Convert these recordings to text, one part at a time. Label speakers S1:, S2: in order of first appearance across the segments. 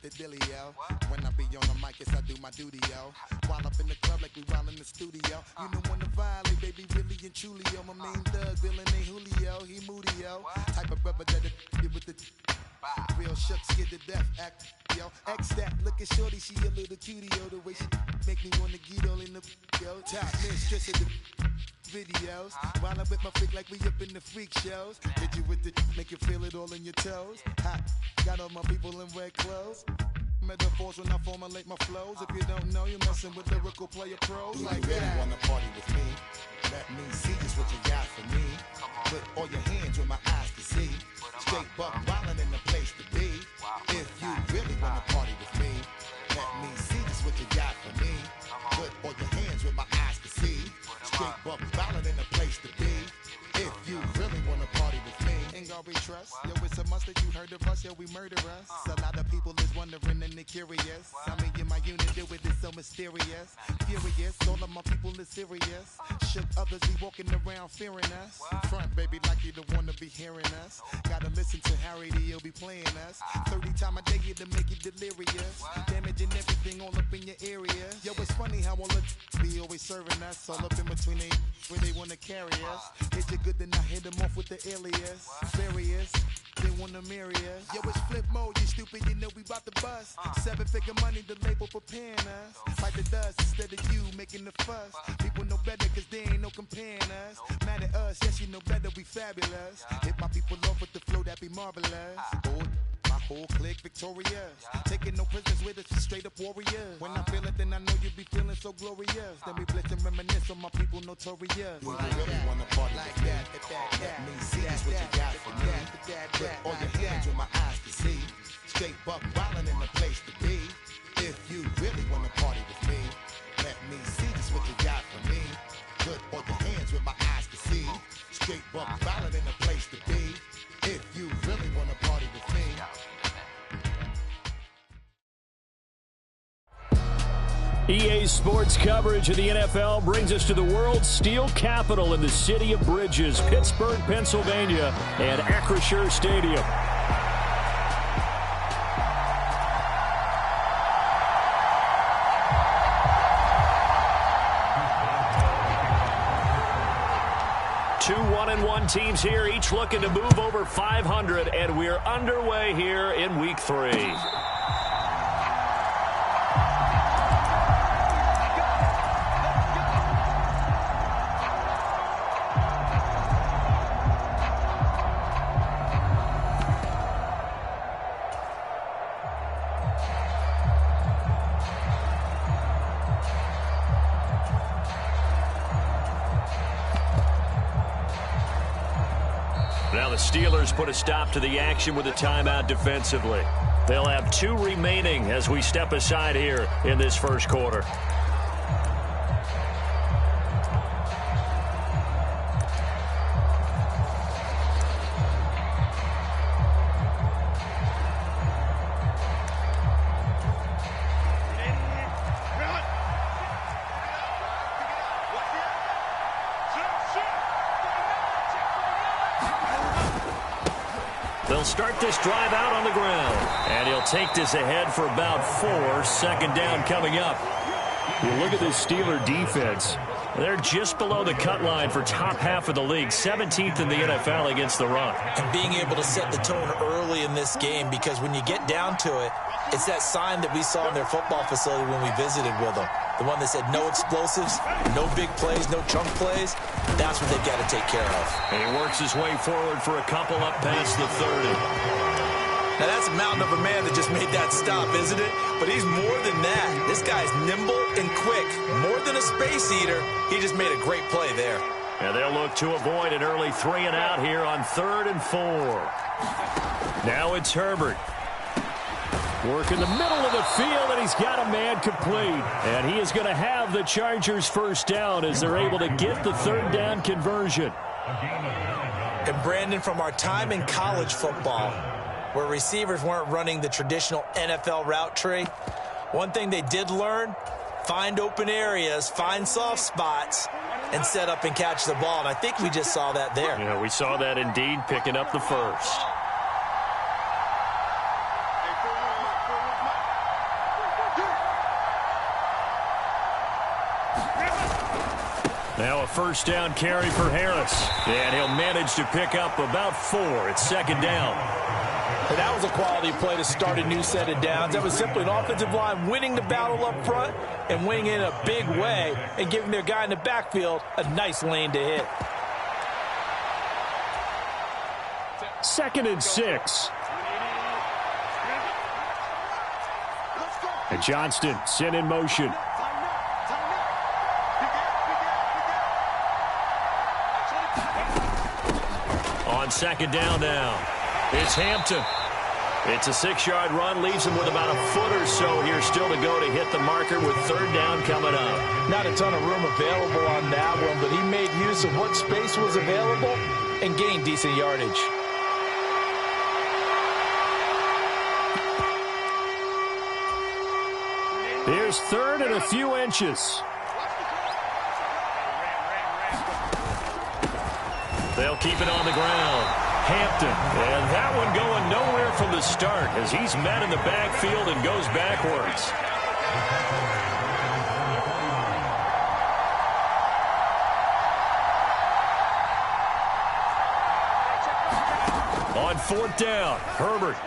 S1: the dealio. When I be on the mic, yes, I do my duty, yo. While up in the club like we while in the studio. You don't wanna violate, baby, really and truly, yo. My main thug, villain ain't Julio, he moody, yo. Type of brother that'll with the real shook, scared to death, act, yo. X that, look at shorty, she a little cutie, yo. The way she make me wanna get all in the, yo. Top mistress of the videos. While I'm with my freak like we up in the freak shows. Hit you with the, make you feel it all in your toes. Hot, got all my people in red clothes. Metaphors when I formulate my flows. If you don't know, you're messing with lyrical player pros.
S2: Do
S1: like
S2: you really
S1: that.
S2: wanna party with me? Let me see just what you got for me. Put all your hands where my eyes can see. Straight buck wildin' in the place to be. If you really wanna party with me, let me see just what you got for me. Put all your hands where my eyes can see. Straight buck wildin' in the place to be. If you really wanna party with me,
S1: Ain't gonna be trust. Yo, it's a must that you heard of us. Yo, we murder us. A lot of people is wondering and they curious. I mean, in my unit do it is so mysterious. Furious, all of my people is serious. Shook others be walking around fearing us. Front, baby, like you don't wanna be hearing us. Gotta listen to Harry D, he'll be playing us. 30 times a day to make you delirious. Damaging everything all up in your area. Yo, it's funny how all the be always serving us. All up in between they where they wanna carry us. Hit you good, then I hit them off with the alias. Various, they wanna marry us. Yo, it's flip mode, you stupid, you know we bout to bust. 7-figure money, the label preparing us. Fight the dust instead of you making the fuss. People know better cause they ain't no comparing us. Mad at us, yes you know better, we fabulous. Hit my people off with the flow, that be marvelous. My whole clique victorious. Taking no prisoners with us, straight up warriors. When I feel it, then I know you be feeling so glorious. Then we blitz and reminisce on my people notorious.
S2: do you really wanna party with me? Let me see just what you got for me. Put all your hands where my eyes can see. Straight buck wildin' in the place to be. If you really wanna party with me, let me see just what you got for me. Put all your hands where my eyes can see. Straight buck wildin' in the place to be. If you really wanna party with me.
S3: EA Sports coverage of the NFL brings us to the world's steel capital in the city of bridges, Pittsburgh, Pennsylvania, and Acrisure Stadium. Two 1-1 teams here, each looking to move over 500, and we're underway here in Week 3. Now the Steelers put a stop to the action with a timeout defensively. They'll have 2 remaining as we step aside here in this first quarter. They'll start this drive out on the ground. And he'll take this ahead for about 4. Second down coming up. You look at this Steeler defense. They're just below the cut line for top half of the league. 17th in the NFL against the run.
S4: And being able to set the tone early in this game, because when you get down to it, it's that sign that we saw in their football facility when we visited with them. The one that said no explosives, no big plays, no chunk plays. That's what they've got to take care of.
S3: And he works his way forward for a couple up past the 30.
S4: Now that's a mountain of a man that just made that stop, isn't it? But he's more than that. This guy's nimble and quick. More than a space eater, he just made a great play there.
S3: And they'll look to avoid an early 3 and out here on 3rd and 4. Now it's Herbert. Work in the middle of the field, and he's got a man complete. And he is going to have the Chargers first down as they're able to get the 3rd down conversion.
S4: And Brandon, from our time in college football, where receivers weren't running the traditional NFL route tree, one thing they did learn, find open areas, find soft spots, and set up and catch the ball. And I think we just saw that there.
S3: Yeah, we saw that indeed, picking up the first. Now a first down carry for Harris. And he'll manage to pick up about 4. It's second down.
S4: And that was a quality play to start a new set of downs. That was simply an offensive line winning the battle up front and winning in a big way and giving their guy in the backfield a nice lane to hit.
S3: 2nd and 6. And Johnston sent in motion. On second down now, it's Hampton. It's a 6-yard run, leaves him with about a foot or so here still to go to hit the marker with third down coming up.
S4: Not a ton of room available on that one, but he made use of what space was available and gained decent yardage.
S3: Here's 3rd and a few inches. They'll keep it on the ground. Hampton, and that one going nowhere from the start as he's met in the backfield and goes backwards. On 4th down, Herbert.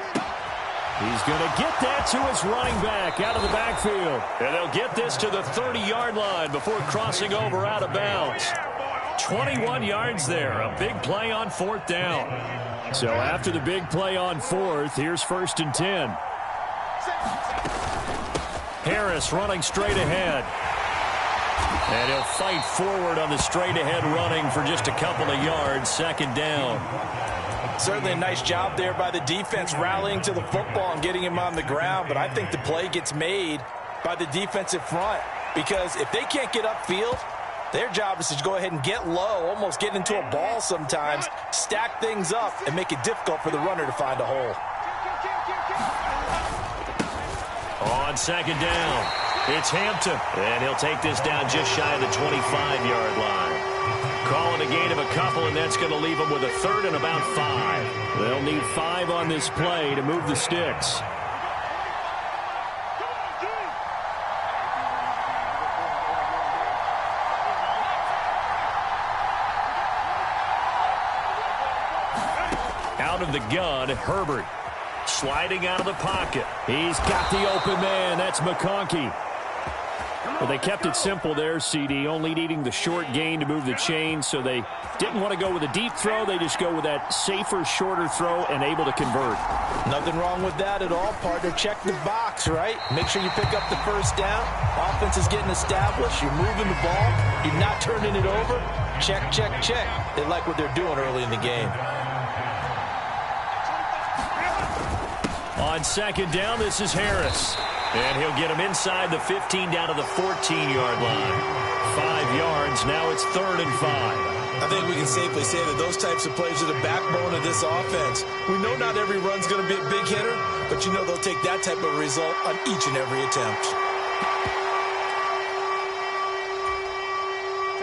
S3: He's going to get that to his running back out of the backfield. And they'll get this to the 30-yard line before crossing over out of bounds. 21 yards there. A big play on 4th down. So after the big play on 4th, here's 1st and 10. Harris running straight ahead. And he'll fight forward on the straight-ahead running for just a couple of yards. 2nd down.
S4: Certainly a nice job there by the defense rallying to the football and getting him on the ground. But I think the play gets made by the defensive front because if they can't get upfield, their job is to go ahead and get low, almost get into a ball sometimes, stack things up, and make it difficult for the runner to find a hole.
S3: On 2nd down, it's Hampton. And he'll take this down just shy of the 25-yard line. Calling a gain of a couple, and that's going to leave them with a 3rd and about 5. They'll need 5 on this play to move the sticks. Out of the gun, Herbert. Sliding out of the pocket. He's got the open man. That's McConkey. Well, they kept it simple there, CD, only needing the short gain to move the chain, so they didn't want to go with a deep throw. They just go with that safer, shorter throw and able to convert.
S4: Nothing wrong with that at all, partner. Check the box, right? Make sure you pick up the first down. Offense is getting established. You're moving the ball. You're not turning it over. Check, check, check. They like what they're doing early in the game.
S3: On 2nd down, this is Harris. And he'll get him inside the 15 down to the 14-yard line. 5 yards. Now it's 3rd and 5.
S4: I think we can safely say that those types of plays are the backbone of this offense. We know not every run's going to be a big hitter, but you know they'll take that type of result on each and every attempt.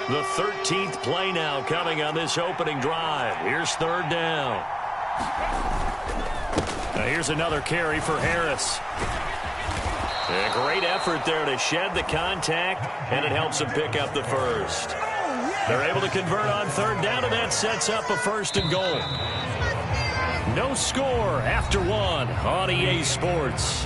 S3: The 13th play now coming on this opening drive. Here's 3rd down. Now here's another carry for Harris. A great effort there to shed the contact, and it helps them pick up the first. They're able to convert on 3rd down, and that sets up a 1st and goal. No score after 1 on EA Sports.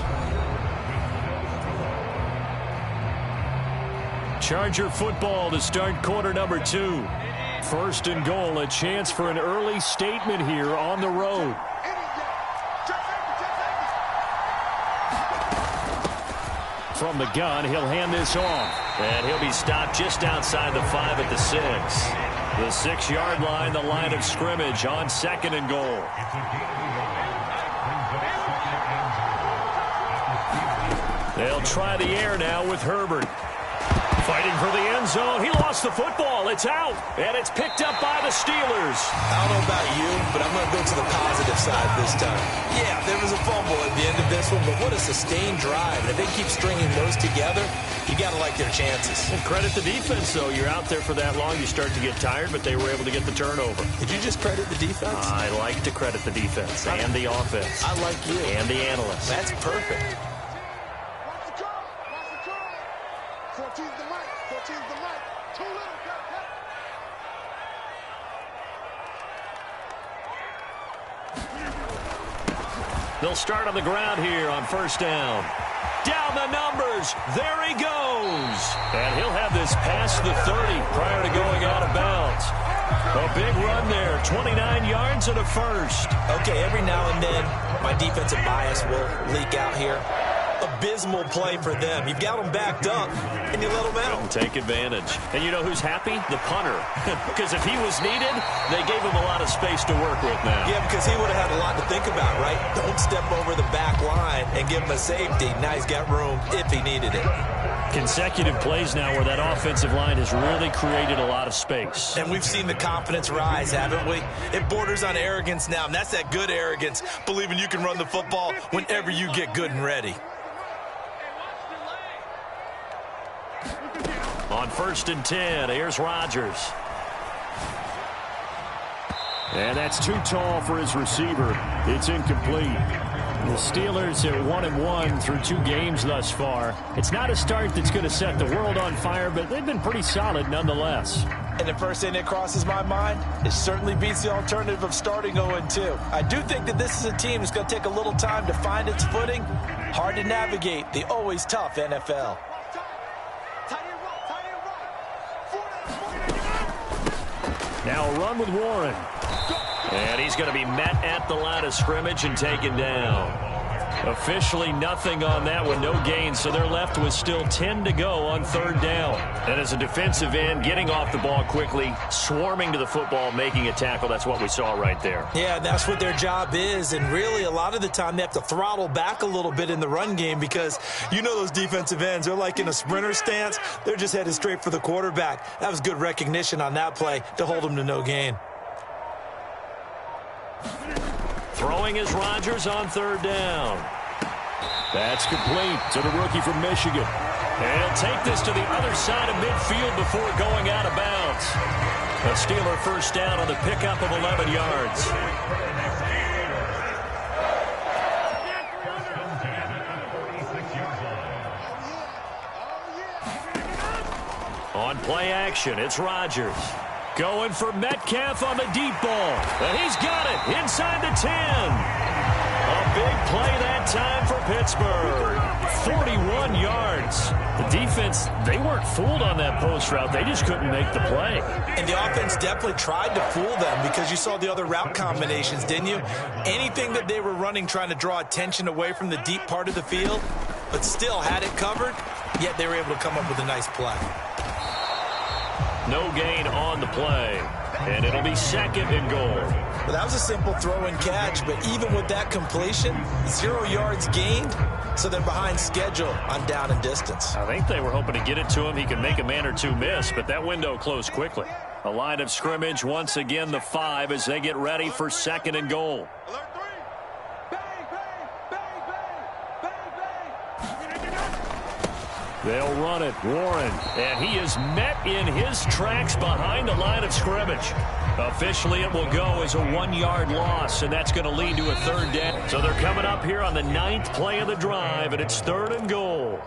S3: Charger football to start quarter number 2. 1st and goal, a chance for an early statement here on the road. From the gun, he'll hand this off. And he'll be stopped just outside the 5 at the 6. The 6-yard line, the line of scrimmage on 2nd and goal. They'll try the air now with Herbert. Fighting for the end zone. He lost the football. It's out. And it's picked up by the Steelers.
S4: I don't know about you, but I'm going to go to the positive side this time. Yeah, there was a fumble at the end of this one, but what a sustained drive. And if they keep stringing those together, you got to like their chances.
S3: Well, credit the defense, though. You're out there for that long, you start to get tired, but they were able to get the turnover.
S4: Did you just credit the defense?
S3: I like to credit the defense and the offense.
S4: I like you.
S3: And the analysts.
S4: That's perfect.
S3: They'll start on the ground here on first down. Down the numbers. There he goes. And he'll have this past the 30 prior to going out of bounds. A big run there, 29 yards and a first.
S4: Okay, every now and then, my defensive bias will leak out here. Abysmal play for them. You've got them backed up, and you let them out.
S3: Couldn't take advantage. And you know who's happy? The punter. Because if he was needed, they gave him a lot of space to work with now.
S4: Yeah, because he would have had a lot to think about, right? Don't step over the back line and give him a safety. Now he's got room if he needed it.
S3: Consecutive plays now where that offensive line has really created a lot of space.
S4: And we've seen the confidence rise, haven't we? It borders on arrogance now, and that's that good arrogance, believing you can run the football whenever you get good and ready.
S3: On first and 10, here's Rodgers. And that's too tall for his receiver. It's incomplete. The Steelers are 1-1 through 2 games thus far. It's not a start that's going to set the world on fire, but they've been pretty solid nonetheless.
S4: And the first thing that crosses my mind, it certainly beats the alternative of starting 0-2. I do think that this is a team that's going to take a little time to find its footing. Hard to navigate the always tough NFL.
S3: Now a run with Warren. And he's going to be met at the line of scrimmage and taken down. Officially nothing on that one, no gain, so they're left with still 10 to go on third down. And as a defensive end, getting off the ball quickly, swarming to the football, making a tackle, that's what we saw right there.
S4: Yeah, that's what their job is, and really a lot of the time they have to throttle back a little bit in the run game because you know those defensive ends, they're like in a sprinter stance. They're just headed straight for the quarterback. That was good recognition on that play to hold them to no gain.
S3: Throwing is Rodgers on third down. That's complete to the rookie from Michigan. And he'll take this to the other side of midfield before going out of bounds. A Steeler first down on the pickup of 11 yards. On play action, it's Rodgers. Going for Metcalf on the deep ball. And he's got it inside the 10. A big play that time for Pittsburgh. 41 yards. The defense, they weren't fooled on that post route. They just couldn't make the play.
S4: And the offense definitely tried to fool them because you saw the other route combinations, didn't you? Anything that they were running trying to draw attention away from the deep part of the field, but still had it covered, yet they were able to come up with a nice play.
S3: No gain on the play. And it'll be second and goal.
S4: Well, that was a simple throw and catch, but even with that completion, 0 yards gained, so they're behind schedule on down and distance.
S3: I think they were hoping to get it to him. He could make a man or two miss, but that window closed quickly. A line of scrimmage, once again the 5 as they get ready for second and goal. They'll run it. Warren. And he is met in his tracks behind the line of scrimmage. Officially, it will go as a 1-yard loss, and that's going to lead to a third down. So they're coming up here on the 9th play of the drive, and it's third and goal.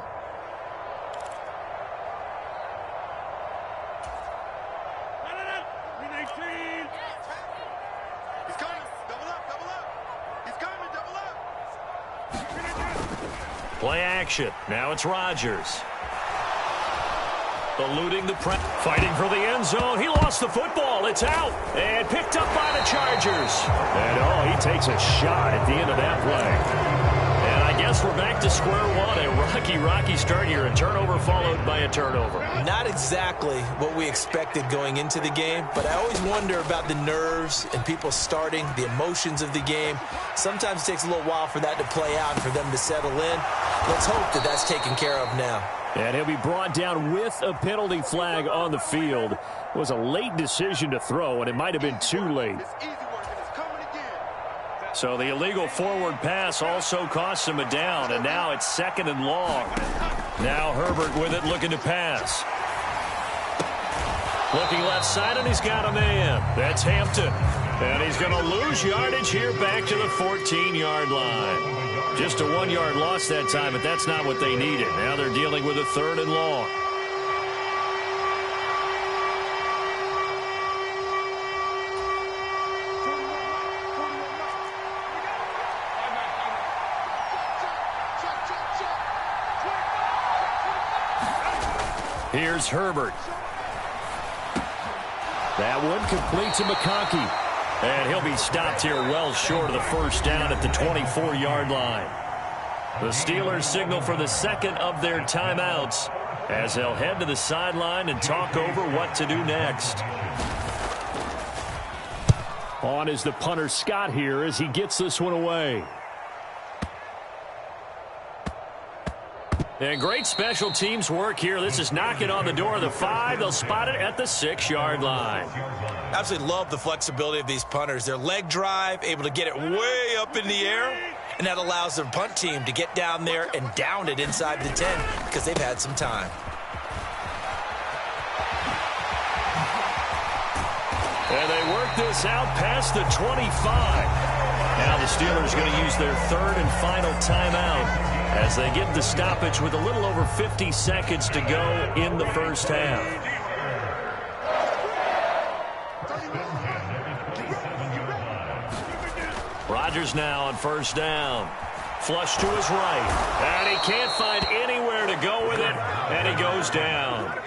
S3: Play action. Now it's Rodgers. Eluding the press. Fighting for the end zone. He lost the football. It's out. And picked up by the Chargers. And, he takes a shot at the end of that play. And I guess we're back to square one. A rocky start here. A turnover followed by a turnover.
S4: Not exactly what we expected going into the game, but I always wonder about the nerves and people starting, the emotions of the game. Sometimes it takes a little while for that to play out and for them to settle in. Let's hope that that's taken care of now.
S3: And he'll be brought down with a penalty flag on the field. It was a late decision to throw, and it might have been too late. So the illegal forward pass also costs him a down, and now it's second and long. Now Herbert with it, looking to pass. Looking left side, and he's got a man. That's Hampton. And he's going to lose yardage here back to the 14-yard line. Just a 1-yard loss that time, but that's not what they needed. Now they're dealing with a third and long. Here's Herbert. That one complete to McConkey. And he'll be stopped here well short of the first down at the 24-yard line. The Steelers signal for the second of their timeouts as they'll head to the sideline and talk over what to do next. On is the punter Scott here as he gets this one away. And great special teams work here. This is knocking on the door of the 5. They'll spot it at the 6-yard line.
S4: Absolutely love the flexibility of these punters. Their leg drive, able to get it way up in the air, and that allows their punt team to get down there and down it inside the 10 because they've had some time.
S3: And they work this out past the 25. Now the Steelers going to use their third and final timeout as they get the stoppage with a little over 50 seconds to go in the first half. Rodgers now on first down. Flush to his right. And he can't find anywhere to go with it. And he goes down.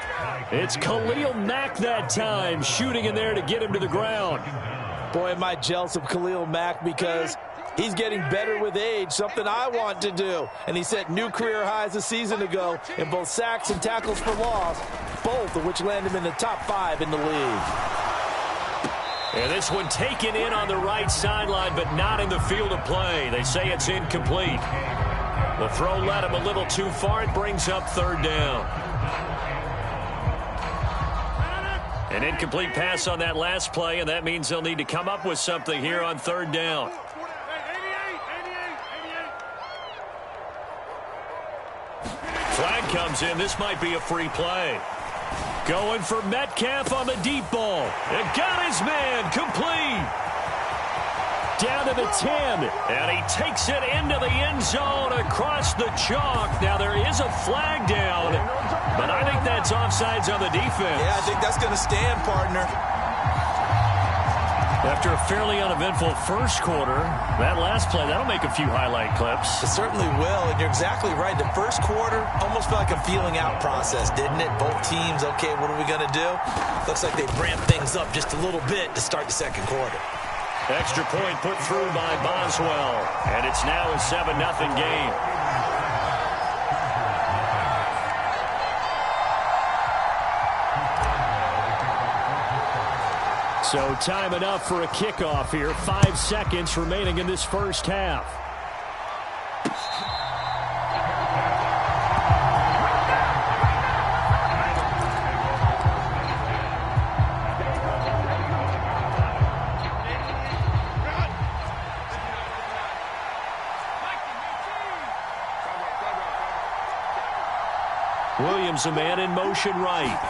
S3: It's Khalil Mack that time, shooting in there to get him to the ground.
S4: Boy, am I jealous of Khalil Mack because he's getting better with age, something I want to do. And he set new career highs a season ago in both sacks and tackles for loss, both of which land him in the top 5 in the league.
S3: And this one taken in on the right sideline, but not in the field of play. They say it's incomplete. The throw led him a little too far. It brings up third down. An incomplete pass on that last play, and that means they'll need to come up with something here on third down. Flag comes in. This might be a free play. Going for Metcalf on the deep ball. And got his man complete. Down to the 10. And he takes it into the end zone across the chalk. Now there is a flag down, but I think that's offsides on the defense.
S4: Yeah, I think that's going to stand, partner.
S3: After a fairly uneventful first quarter, that last play, that'll make a few highlight clips.
S4: It certainly will, and you're exactly right. The first quarter almost felt like a feeling out process, didn't it? Both teams, okay, what are we going to do? Looks like they ramped things up just a little bit to start the second quarter.
S3: Extra point put through by Boswell, and it's now a 7-0 game. So time enough for a kickoff here. 5 seconds remaining in this first half. Williams, a man in motion right.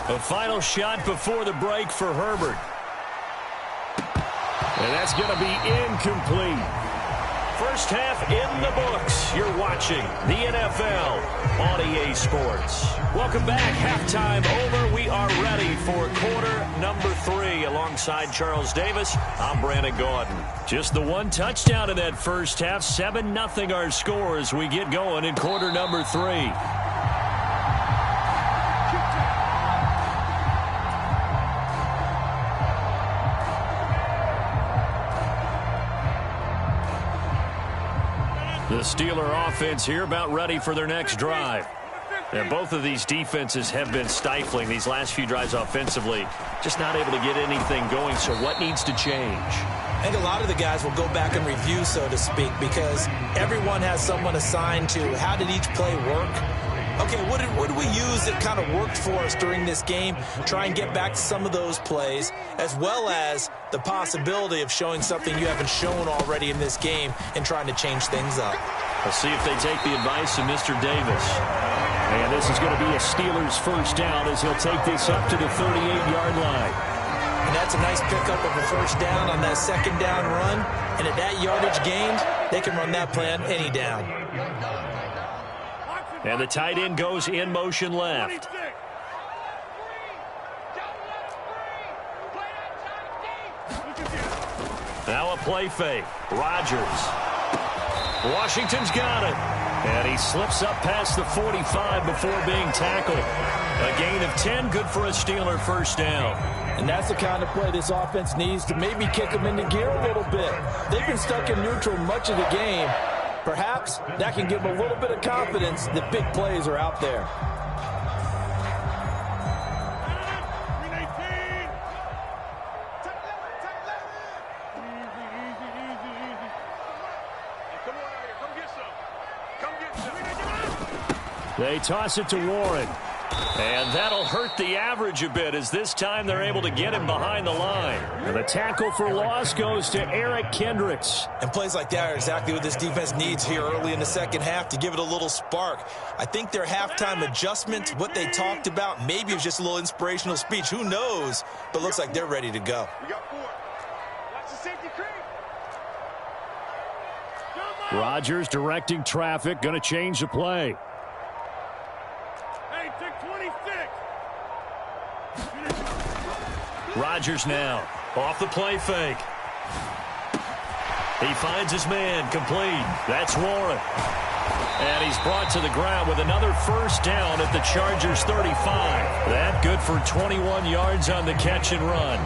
S3: A final shot before the break for Herbert. And that's going to be incomplete. First half in the books. You're watching the NFL on EA Sports. Welcome back. Halftime over. We are ready for quarter number 3. Alongside Charles Davis, I'm Brandon Gordon. Just the one touchdown in that first half. 7-0 our score as we get going in quarter number 3. The Steeler offense here about ready for their next drive. And both of these defenses have been stifling these last few drives offensively. Just not able to get anything going, so what needs to change?
S4: I think a lot of the guys will go back and review, so to speak, because everyone has someone assigned to how did each play work. Okay, what did we use that kind of worked for us during this game? Try and get back to some of those plays, as well as the possibility of showing something you haven't shown already in this game and trying to change things up.
S3: Let's see if they take the advice of Mr. Davis. And this is going to be a Steelers first down as he'll take this up to the 38-yard line.
S4: And that's a nice pickup of a first down on that second down run. And at that yardage gained, they can run that play on any down.
S3: And the tight end goes in motion left. Now a play fake. Rodgers. Washington's got it. And he slips up past the 45 before being tackled. A gain of 10, good for a Steeler first down.
S4: And that's the kind of play this offense needs to maybe kick them into gear a little bit. They've been stuck in neutral much of the game. Perhaps that can give them a little bit of confidence that big plays are out there.
S3: They toss it to Warren. And that'll hurt the average a bit as this time they're able to get him behind the line. And the tackle for loss goes to Eric Kendricks.
S4: And plays like that are exactly what this defense needs here early in the second half to give it a little spark. I think their halftime adjustment, what they talked about, maybe it was just a little inspirational speech. Who knows? But looks like they're ready to go.
S5: We got 4. Watch the safety creep.
S3: Rodgers directing traffic, going to change the play. Rodgers now off the play fake. He finds his man complete. That's Warren. And he's brought to the ground with another first down at the Chargers 35. That good for 21 yards on the catch and run.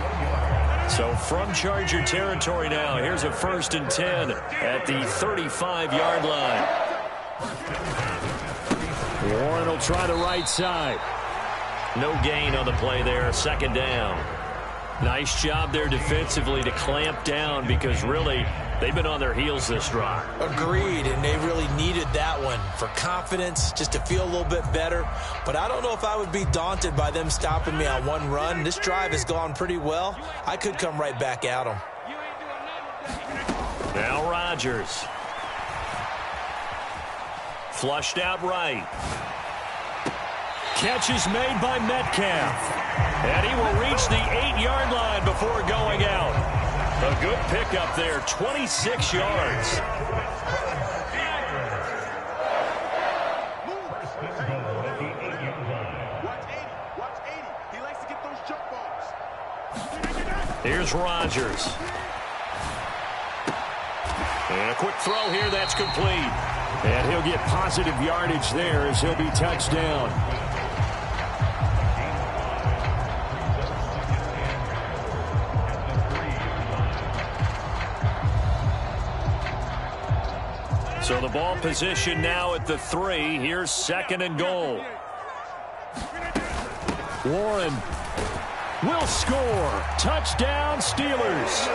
S3: So from Charger territory now, here's a 1st and 10 at the 35-yard line. Warren will try the right side. No gain on the play there, 2nd down. Nice job there defensively to clamp down because really they've been on their heels this drive.
S4: Agreed, and they really needed that one for confidence, just to feel a little bit better. But I don't know if I would be daunted by them stopping me on one run. This drive has gone pretty well. I could come right back at them.
S3: Now Rodgers. Flushed out right. Catch is made by Metcalf. And he will reach the 8-yard line before going out. A good pickup there, 26 yards.
S5: Watch 80. He likes to get those jump balls.
S3: Here's Rodgers. And a quick throw here, that's complete. And he'll get positive yardage there as he'll be touched down. So the ball position now at the 3. Here's 2nd and goal. Warren will score. Touchdown, Steelers.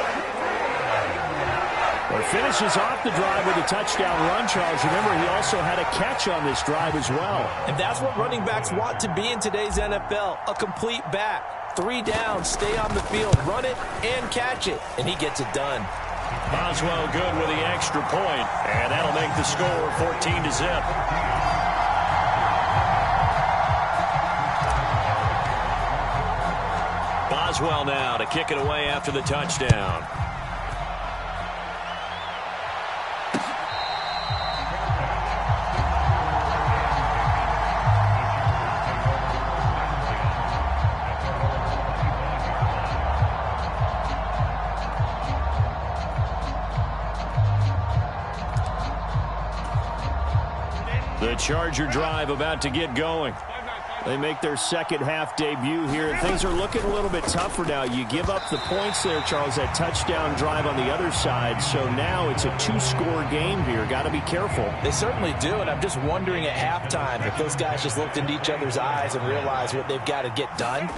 S3: Well, finishes off the drive with a touchdown run, Charles. Remember, he also had a catch on this drive as well.
S4: And that's what running backs want to be in today's NFL, a complete back. 3 down, stay on the field, run it, and catch it. And he gets it done.
S3: Boswell good with the extra point, and that'll make the score 14-0. Boswell now to kick it away after the touchdown. The Charger drive about to get going. They make their second half debut here. Things are looking a little bit tougher now. You give up the points there, Charles, that touchdown drive on the other side. So now it's a 2-score game here. Got to be careful.
S4: They certainly do, and I'm just wondering at halftime if those guys just looked into each other's eyes and realized what they've got to get done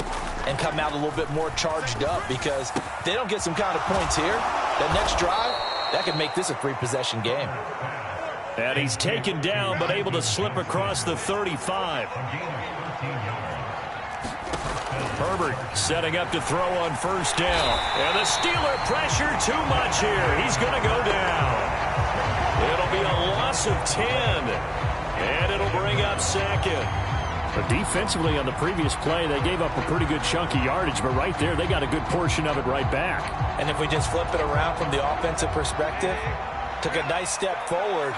S4: and come out a little bit more charged up, because if they don't get some kind of points here, that next drive, that could make this a 3-possession game.
S3: And he's taken down but able to slip across the 35. Herbert setting up to throw on 1st down. And the Steeler pressure too much here. He's going to go down. It'll be a loss of 10. And it'll bring up 2nd. But defensively on the previous play, they gave up a pretty good chunk of yardage. But right there, they got a good portion of it right back.
S4: And if we just flip it around from the offensive perspective, took a nice step forward.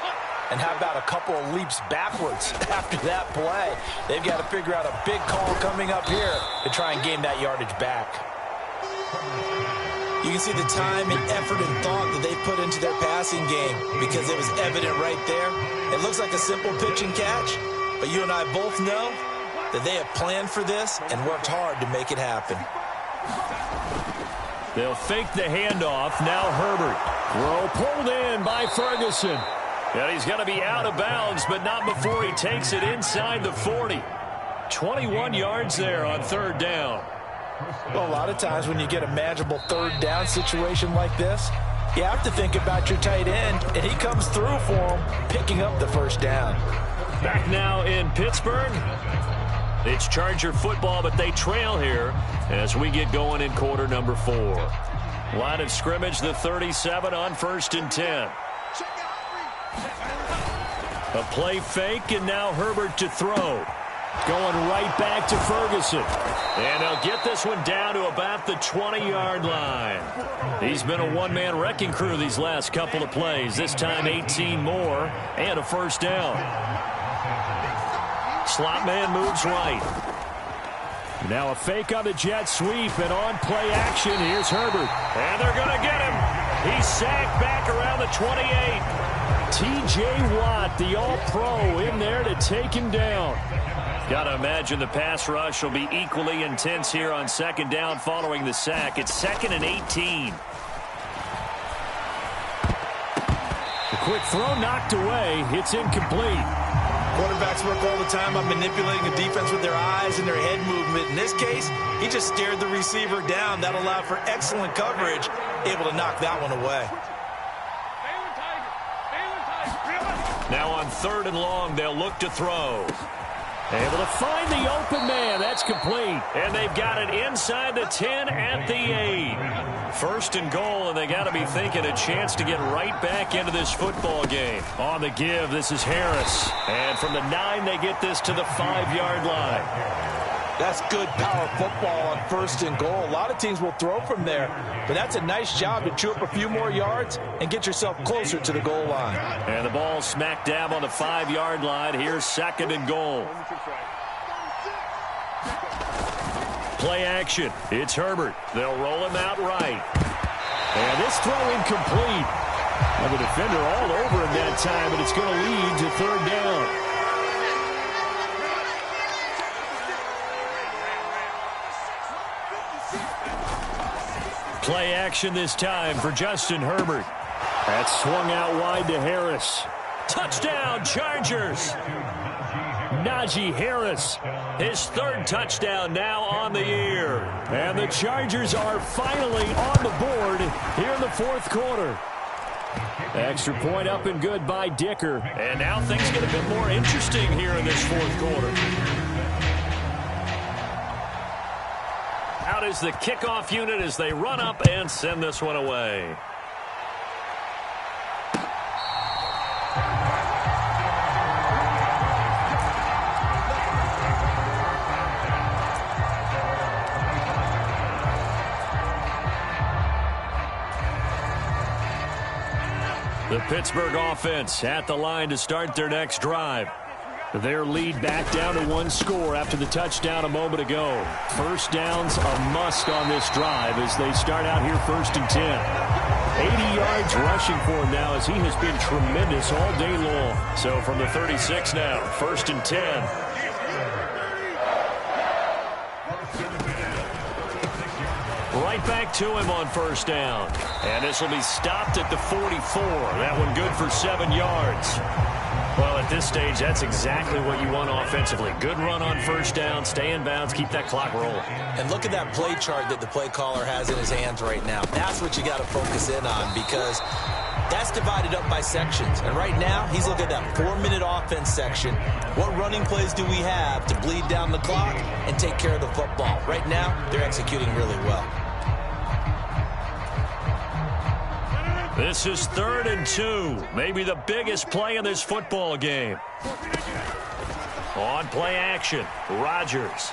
S4: And how about a couple of leaps backwards after that play? They've got to figure out a big call coming up here to try and gain that yardage back. You can see the time and effort and thought that they put into their passing game because it was evident right there. It looks like a simple pitch and catch, but you and I both know that they have planned for this and worked hard to make it happen.
S3: They'll fake the handoff. Now Herbert. Throw pulled in by Ferguson. And he's going to be out of bounds, but not before he takes it inside the 40. 21 yards there on third down.
S4: Well, a lot of times when you get a manageable third down situation like this, you have to think about your tight end, and he comes through for him, picking up the first down.
S3: Back now in Pittsburgh. It's Charger football, but they trail here as we get going in quarter number 4. Line of scrimmage, the 37 on 1st and 10. A play fake, and now Herbert to throw. Going right back to Ferguson. And they'll get this one down to about the 20-yard line. He's been a one-man wrecking crew these last couple of plays. This time 18 more and a first down. Slot man moves right. Now a fake on the jet sweep, and on play action, here's Herbert. And they're going to get him. He's sacked back around the 28. T.J. Watt, the all-pro, in there to take him down. Got to imagine the pass rush will be equally intense here on second down following the sack. It's 2nd and 18. The quick throw knocked away. It's incomplete.
S4: Quarterbacks work all the time on manipulating the defense with their eyes and their head movement. In this case, he just stared the receiver down. That allowed for excellent coverage, able to knock that one away.
S3: Now on 3rd and long, they'll look to throw. Able to find the open man. That's complete. And they've got it inside the 10 at the 8. 1st and goal, and they got to be thinking a chance to get right back into this football game. On the give, this is Harris. And from the 9, they get this to the 5-yard line.
S4: That's good power football on 1st and goal. A lot of teams will throw from there, but that's a nice job to chew up a few more yards and get yourself closer to the goal line.
S3: And the ball smack dab on the 5-yard line. Here's 2nd and goal. Play action. It's Herbert. They'll roll him out right. And this throw incomplete. And the defender all over him that time, but it's going to lead to 3rd down. Play action this time for Justin Herbert. That's swung out wide to Harris. Touchdown, Chargers. Najee Harris, his 3rd touchdown now on the year. And the Chargers are finally on the board here in the 4th quarter. Extra point up and good by Dicker. And now things get a bit more interesting here in this 4th quarter. Out is the kickoff unit as they run up and send this one away. The Pittsburgh offense at the line to start their next drive. Their lead back down to 1 score after the touchdown a moment ago. First down's a must on this drive as they start out here 1st and 10. 80 yards rushing for him now as he has been tremendous all day long. So from the 36 now, 1st and 10. Right back to him on 1st down. And this will be stopped at the 44. That one good for 7 yards. Well, at this stage, that's exactly what you want offensively. Good run on 1st down, stay in bounds, keep that clock rolling.
S4: And look at that play chart that the play caller has in his hands right now. That's what you got to focus in on because that's divided up by sections. And right now, he's looking at that 4-minute offense section. What running plays do we have to bleed down the clock and take care of the football? Right now, they're executing really well.
S3: This is 3rd and 2. Maybe the biggest play in this football game. On play action, Rodgers.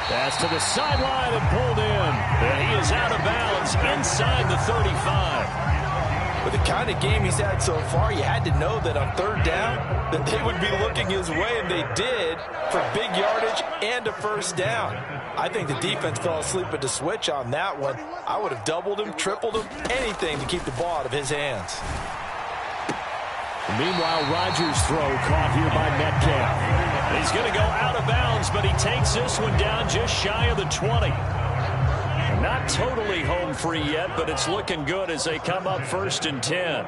S3: Pass to the sideline and pulled in. And he is out of bounds inside the 35.
S4: With the kind of game he's had so far, you had to know that on third down that they would be looking his way, and they did, for big yardage and a first down. I think the defense fell asleep at the switch on that one. I would have doubled him, tripled him, anything to keep the ball out of his hands.
S3: Meanwhile, Rodgers' throw caught here by Metcalf. He's going to go out of bounds, but he takes this one down just shy of the 20. Not totally home free yet, but it's looking good as they come up 1st and 10.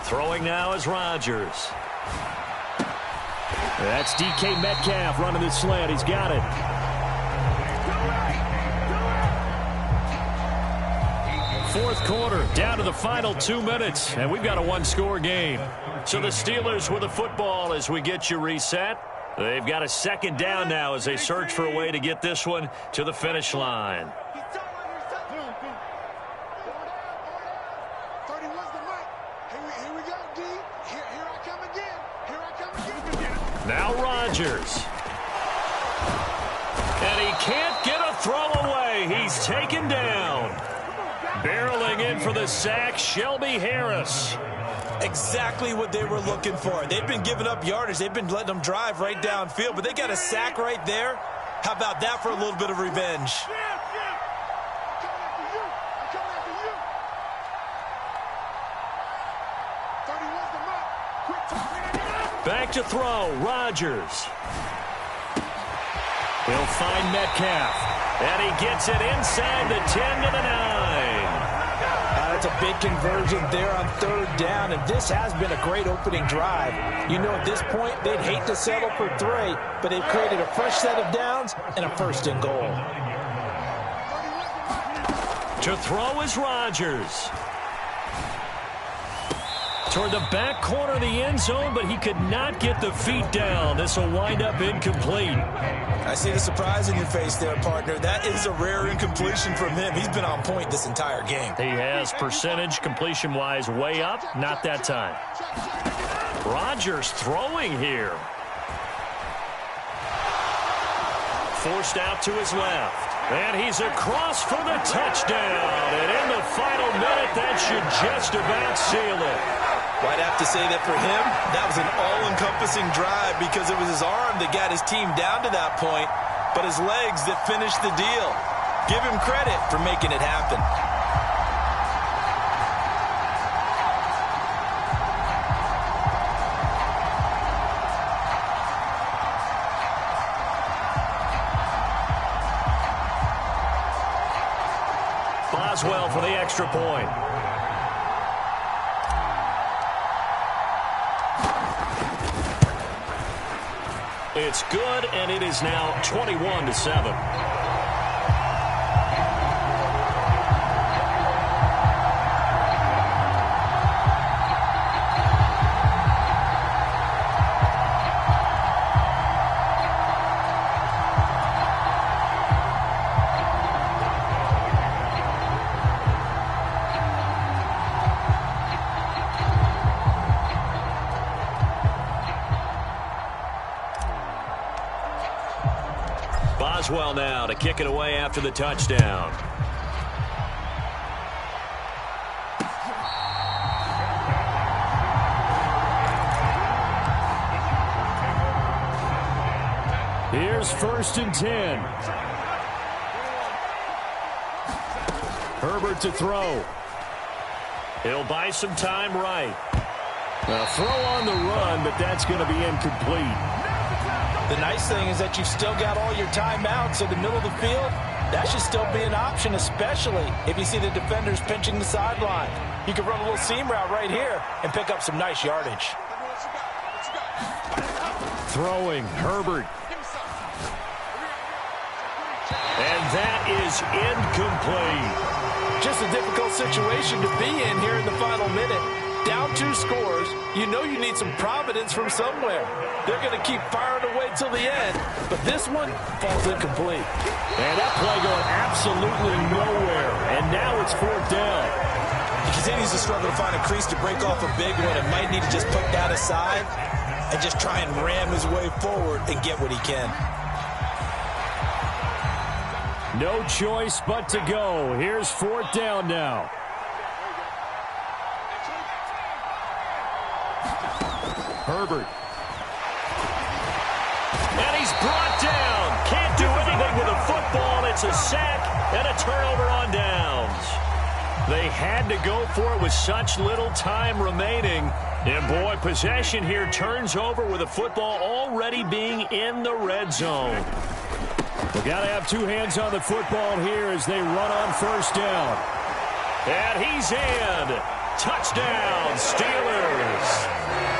S3: Throwing now is Rodgers. That's DK Metcalf running the slant. He's got it. Fourth quarter, down to the final 2 minutes, and we've got a one-score game. So the Steelers with the football as we get you reset. They've got a second down now as they search for a way to get this one to the finish line. Now Rodgers. And he can't get a throw away. He's taken down. Barreling in for the sack, Shelby Harris.
S4: Exactly what they were looking for. They've been giving up yardage. They've been letting them drive right downfield, but they got a sack right there. How about that for a little bit of revenge?
S3: Back to throw, Rodgers. He'll find Metcalf, and he gets it inside the 10 to the 9.
S4: That's a big conversion there on third down, and this has been a great opening drive. You know, at this point, they'd hate to settle for 3, but they've created a fresh set of downs and a 1st and goal.
S3: To throw is Rodgers. Toward the back corner of the end zone, but he could not get the feet down. This will wind up incomplete.
S4: I see the surprise in your face there, partner. That is a rare incompletion from him. He's been on point this entire game.
S3: He has percentage completion-wise way up. Not that time. Rodgers throwing here. Forced out to his left. And he's across for the touchdown. And in the final minute, that should just about seal it.
S4: Well, I'd have to say that for him, that was an all-encompassing drive because it was his arm that got his team down to that point, but his legs that finished the deal. Give him credit for making it happen.
S3: Boswell for the extra point. It's good, and it is now 21-7. Boswell now to kick it away after the touchdown. Here's 1st and 10. Herbert to throw. He'll buy some time right. A throw on the run, but that's going to be incomplete.
S4: The nice thing is that you've still got all your timeouts in the middle of the field. That should still be an option, especially if you see the defenders pinching the sideline. You can run a little seam route right here and pick up some nice yardage.
S3: Throwing, Herbert. And that is incomplete.
S4: Just a difficult situation to be in here in the final minute. Down 2 scores, you know you need some providence from somewhere. They're going to keep firing away till the end, but this one falls incomplete.
S3: And that play going absolutely nowhere, and now it's 4th down.
S4: He continues to struggle to find a crease to break off a big one and might need to just put that aside and just try and ram his way forward and get what he can.
S3: No choice but to go. Here's 4th down now. Herbert. And he's brought down. Can't do anything with a football. It's a sack and a turnover on downs. They had to go for it with such little time remaining. And, boy, possession here turns over with the football already being in the red zone. We've got to have 2 hands on the football here as they run on 1st down. And he's in. Touchdown, Steelers.